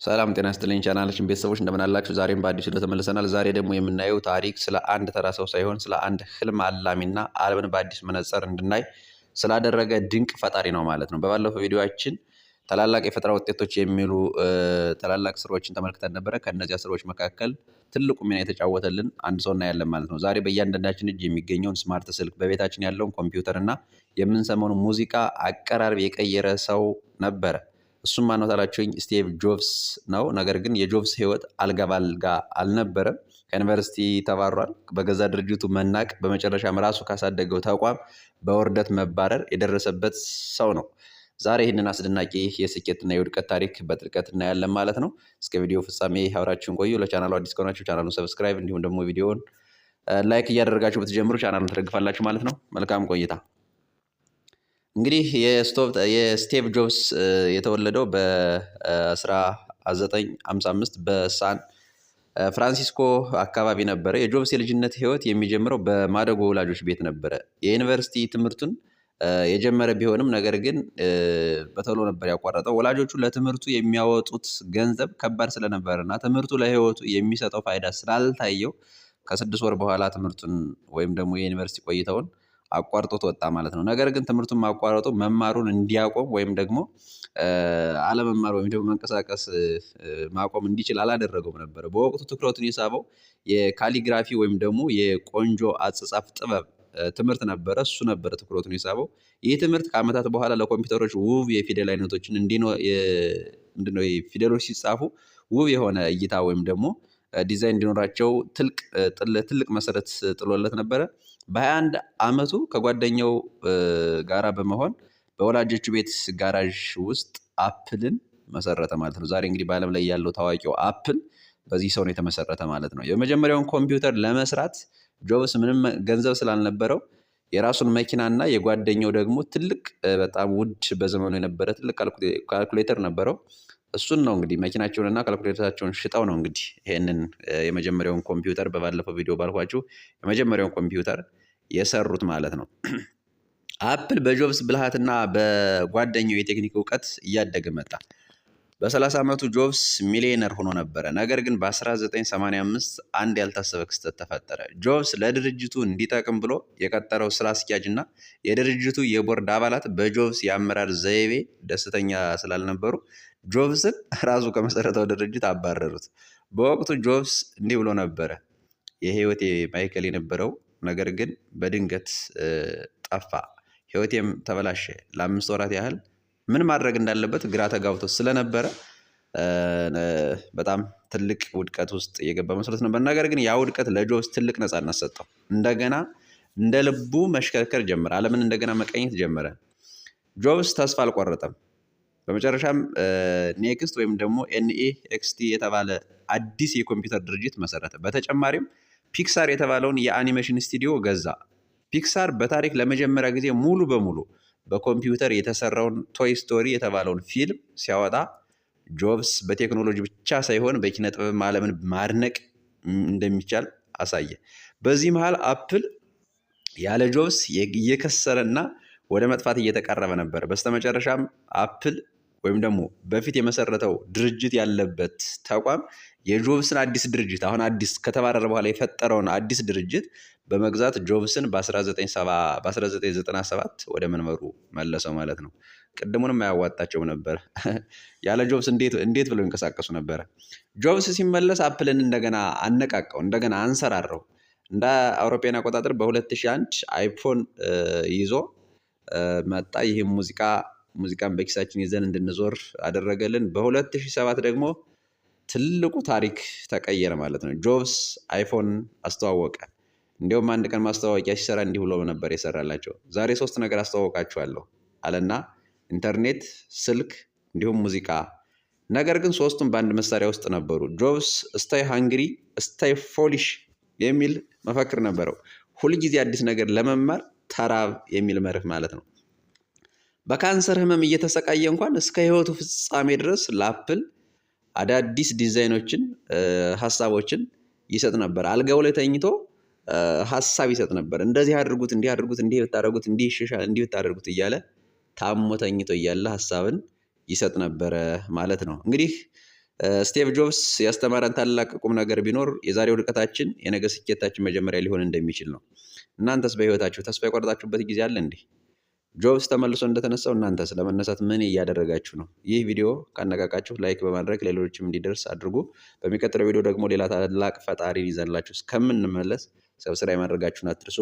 ሰላም ጤና ይስጥልኝ ቻናላችን ቤተሰቦች እንደምን አላችሁ? ዛሬም በአዲስ ቪዲዮ ተመልሰናል። ዛሬ ደግሞ የምናየው ታሪክ ስለ አንድ ተራ ሰው ሳይሆን ስለ አንድ ህልም አላሚና ዓለምን በአዲስ መነጽር እንድናይ ስላደረገ ድንቅ ፈጣሪ ነው ማለት ነው። በባለፈው ቪዲዮአችን ታላላቅ የፈጠራ ውጤቶች የሚሉ ታላላቅ ስራዎችን ተመልክተን ነበረ። ከእነዚያ ስራዎች መካከል ትልቁ ሚና የተጫወተልን አንድ ሰው እናያለን ማለት ነው። ዛሬ በእያንዳንዳችን እጅ የሚገኘውን ስማርት ስልክ፣ በቤታችን ያለውን ኮምፒውተር እና የምንሰማውን ሙዚቃ አቀራረብ የቀየረ ሰው ነበረ። እሱም ማነው ታላችሁኝ? ስቲቭ ጆብስ ነው። ነገር ግን የጆብስ ህይወት አልጋ ባልጋ አልነበረም። ከዩኒቨርሲቲ ተባሯል። በገዛ ድርጅቱ መናቅ፣ በመጨረሻም ራሱ ካሳደገው ተቋም በውርደት መባረር የደረሰበት ሰው ነው። ዛሬ ይህንን አስደናቂ የስኬትና የውድቀት ታሪክ በጥልቀት እናያለን ማለት ነው። እስከ ቪዲዮ ፍጻሜ አብራችሁን ቆዩ። ለቻናሉ አዲስ ከሆናችሁ ቻናሉን ሰብስክራይብ እንዲሁም ደግሞ ቪዲዮውን ላይክ እያደረጋችሁ ብትጀምሩ ቻናሉን ትደግፋላችሁ ማለት ነው። መልካም ቆይታ። እንግዲህ የስቲቭ ጆብስ የተወለደው በ1955 በሳን ፍራንሲስኮ አካባቢ ነበረ። የጆብስ የልጅነት ህይወት የሚጀምረው በማደጎ ወላጆች ቤት ነበረ። የዩኒቨርሲቲ ትምህርቱን የጀመረ ቢሆንም ነገር ግን በቶሎ ነበር ያቋረጠው። ወላጆቹ ለትምህርቱ የሚያወጡት ገንዘብ ከባድ ስለነበረ እና ትምህርቱ ለህይወቱ የሚሰጠው ፋይዳ ስላልታየው ከ6 ወር በኋላ ትምህርቱን ወይም ደግሞ የዩኒቨርሲቲ ቆይታውን አቋርጦት ወጣ ማለት ነው። ነገር ግን ትምህርቱን ማቋረጡ መማሩን እንዲያቆም ወይም ደግሞ አለመማር ወይም ደግሞ መንቀሳቀስ ማቆም እንዲችል አላደረገውም ነበር። በወቅቱ ትኩረቱን የሳበው የካሊግራፊ ወይም ደግሞ የቆንጆ አጻጻፍ ጥበብ ትምህርት ነበረ። እሱ ነበረ ትኩረቱን የሳበው። ይህ ትምህርት ከዓመታት በኋላ ለኮምፒውተሮች ውብ የፊደል አይነቶችን ምንድነው ፊደሎች ሲጻፉ ውብ የሆነ እይታ ወይም ደግሞ ዲዛይን እንዲኖራቸው ትልቅ መሰረት ጥሎለት ነበረ። በ21 ዓመቱ ከጓደኛው ጋራ በመሆን በወላጆቹ ቤት ጋራዥ ውስጥ አፕልን መሰረተ ማለት ነው። ዛሬ እንግዲህ በዓለም ላይ ያለው ታዋቂው አፕል በዚህ ሰው ነው የተመሰረተ ማለት ነው። የመጀመሪያውን ኮምፒውተር ለመስራት ጆብስ ምንም ገንዘብ ስላልነበረው የራሱን መኪናና የጓደኛው ደግሞ ትልቅ በጣም ውድ በዘመኑ የነበረ ትልቅ ካልኩሌተር ነበረው። እሱን ነው እንግዲህ መኪናቸውንና ካልኩሌተራቸውን ሽጠው ነው እንግዲህ ይሄንን የመጀመሪያውን ኮምፒውተር በባለፈው ቪዲዮ ባልኳችሁ የመጀመሪያውን ኮምፒውተር የሰሩት ማለት ነው። አፕል በጆብስ ብልሃትና በጓደኛው የቴክኒክ እውቀት እያደገ መጣ። በ30 ዓመቱ ጆብስ ሚሊዮነር ሆኖ ነበረ። ነገር ግን በ1985 አንድ ያልታሰበ ክስተት ተፈጠረ። ጆብስ ለድርጅቱ እንዲጠቅም ብሎ የቀጠረው ስራ አስኪያጅ እና የድርጅቱ የቦርድ አባላት በጆብስ የአመራር ዘይቤ ደስተኛ ስላልነበሩ ጆብስን ራሱ ከመሰረተው ድርጅት አባረሩት። በወቅቱ ጆብስ እንዲህ ብሎ ነበረ፣ የህይወቴ ማዕከል የነበረው ነገር ግን በድንገት ጠፋ። ህይወቴም ተበላሸ። ለ5 ወራት ያህል ምን ማድረግ እንዳለበት ግራ ተጋብቶ ስለነበረ በጣም ትልቅ ውድቀት ውስጥ የገባ መስሎት ነበር። ነገር ግን ያ ውድቀት ለጆብስ ትልቅ ነፃነት ሰጠው። እንደገና እንደ ልቡ መሽከርከር ጀመረ። ዓለምን እንደገና መቀኘት ጀመረ። ጆብስ ተስፋ አልቆረጠም። በመጨረሻም ኔክስት ወይም ደግሞ NEXT የተባለ አዲስ የኮምፒውተር ድርጅት መሰረተ። በተጨማሪም ፒክሳር የተባለውን የአኒሜሽን ስቱዲዮ ገዛ። ፒክሳር በታሪክ ለመጀመሪያ ጊዜ ሙሉ በሙሉ በኮምፒውተር የተሰራውን ቶይ ስቶሪ የተባለውን ፊልም ሲያወጣ ጆብስ በቴክኖሎጂ ብቻ ሳይሆን በኪነ ጥበብ ዓለምን ማድነቅ እንደሚቻል አሳየ። በዚህ መሃል አፕል ያለ ጆብስ እየከሰረና ወደ መጥፋት እየተቃረበ ነበር። በስተመጨረሻም አፕል ወይም ደግሞ በፊት የመሰረተው ድርጅት ያለበት ተቋም የጆብስን አዲስ ድርጅት አሁን አዲስ ከተባረረ በኋላ የፈጠረውን አዲስ ድርጅት በመግዛት ጆብስን በ1997 ወደ መንበሩ መለሰው ማለት ነው። ቅድሙንም አያዋጣቸው ነበር። ያለ ጆብስ እንዴት ብለው ይንቀሳቀሱ ነበረ? ጆብስ ሲመለስ አፕልን እንደገና አነቃቀው፣ እንደገና አንሰራረው። እንደ አውሮፓውያን አቆጣጠር በ2001 አይፎን ይዞ መጣ። ይህም ሙዚቃን በኪሳችን ይዘን እንድንዞር አደረገልን። በ2007 ደግሞ ትልቁ ታሪክ ተቀየረ ማለት ነው። ጆብስ አይፎን አስተዋወቀ። እንዲሁም አንድ ቀን ማስተዋወቂያ ሲሰራ እንዲህ ብሎ ነበር የሰራላቸው። ዛሬ 3 ነገር አስተዋወቃችኋለሁ አለና ኢንተርኔት፣ ስልክ እንዲሁም ሙዚቃ። ነገር ግን 3ቱም በአንድ መሳሪያ ውስጥ ነበሩ። ጆብስ ስታይ ሃንግሪ ስታይ ፎሊሽ የሚል መፈክር ነበረው። ሁልጊዜ አዲስ ነገር ለመማር ተራብ የሚል መርህ ማለት ነው። በካንሰር ህመም እየተሰቃየ እንኳን እስከ ህይወቱ ፍጻሜ ድረስ ለአፕል አዳዲስ ዲዛይኖችን፣ ሀሳቦችን ይሰጥ ነበር። አልጋው ላይ ተኝቶ ሀሳብ ይሰጥ ነበር። እንደዚህ አድርጉት፣ እንዲህ አድርጉት፣ እንዲህ ብታደርጉት እንዲህ ይሻሻል፣ እንዲህ ብታደርጉት እያለ ታሞ ተኝቶ እያለ ሀሳብን ይሰጥ ነበረ ማለት ነው። እንግዲህ ስቲቭ ጆብስ ያስተማረን ታላቅ ቁም ነገር ቢኖር የዛሬ ውድቀታችን የነገ ስኬታችን መጀመሪያ ሊሆን እንደሚችል ነው። እናንተስ በህይወታችሁ ተስፋ የቆረጣችሁበት ጊዜ አለ እንዴ? ጆብስ ተመልሶ እንደተነሳው እናንተስ ለመነሳት ምን እያደረጋችሁ ነው? ይህ ቪዲዮ ካነቃቃችሁ ላይክ በማድረግ ሌሎችም እንዲደርስ አድርጉ። በሚቀጥለው ቪዲዮ ደግሞ ሌላ ታላቅ ፈጣሪን ይዘንላችሁ እስከምንመለስ ሰብስክራይብ ማድረጋችሁን አትርሱ።